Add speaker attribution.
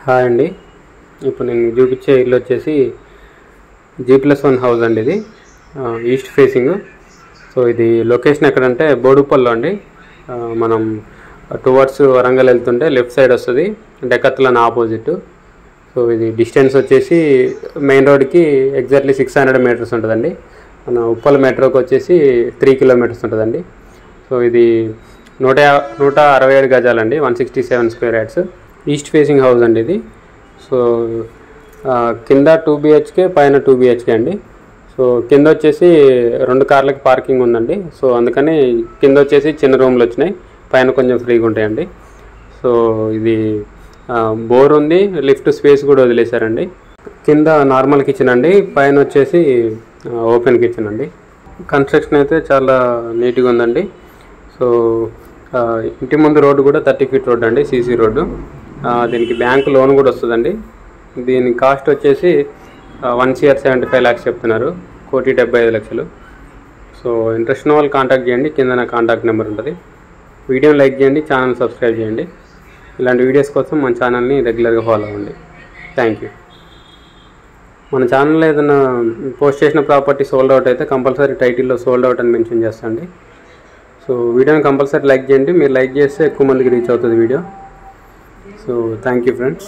Speaker 1: Hi అండి. ఇప్పుడు నేను చూపించే ఇల్లు వచ్చేసి G+1 హౌస్ అండి. ఇది ఈస్ట్ ఫేసింగ్. సో ఇది లొకేషన్ ఎక్కడంటే బోడుపల్లో అండి. మనం టువర్డ్స్ వరంగల్ వెళ్తుంటే లెఫ్ట్ సైడ్ వస్తుంది, డెకత్లాన్ ఆపోజిట్. సో ఇది డిస్టెన్స్ వచ్చేసి మెయిన్ రోడ్కి ఎగ్జాక్ట్లీ 600 మీటర్స్ ఉంటుందండి. మన ఉప్పల్ మెట్రోకి వచ్చేసి 3 కిలోమీటర్స్ ఉంటుందండి. సో ఇది 167 గజాలండి, 167 square yards. East facing house అండి ఇది. సో కింద 2 BHK, పైన 2 BHK అండి. సో కింద వచ్చేసి 2 కార్లకి పార్కింగ్ ఉందండి. సో అందుకని కింద వచ్చేసి చిన్న రూమ్లు వచ్చినాయి, పైన కొంచెం ఫ్రీగా ఉంటాయండి. సో ఇది బోర్ ఉంది, లిఫ్ట్ స్పేస్ కూడా వదిలేశారండి. కింద నార్మల్ కిచెన్ అండి, పైన వచ్చేసి ఓపెన్ కిచెన్ అండి. కన్స్ట్రక్షన్ అయితే చాలా నీట్గా ఉందండి. సో ఇంటి ముందు రోడ్డు కూడా 30 ఫీట్ రోడ్ అండి, సీసీ రోడ్డు. దీనికి బ్యాంక్ లోన్ కూడా వస్తుందండి. దీని కాస్ట్ వచ్చేసి 1,75 lakhs చెప్తున్నారు, 1,75,00,000. సో ఇంట్రెస్ట్ ఉన్న వాళ్ళు కాంటాక్ట్ చేయండి, కింద నా కాంటాక్ట్ నెంబర్ ఉంటుంది. వీడియోని లైక్ చేయండి, ఛానల్ సబ్స్క్రైబ్ చేయండి. ఇలాంటి వీడియోస్ కోసం మన ఛానల్ని రెగ్యులర్గా ఫాలో అవ్వండి. Thank you. మన ఛానల్లో ఏదైనా పోస్ట్ చేసిన ప్రాపర్టీ సోల్డ్ అవుట్ అయితే కంపల్సరీ టైటిల్లో సోల్డ్ అవుట్ అని మెన్షన్ చేస్తాండి. సో వీడియోని కంపల్సరీ లైక్ చేయండి. మీరు లైక్ చేస్తే ఎక్కువ మందికి రీచ్ అవుతుంది video. So thank you friends.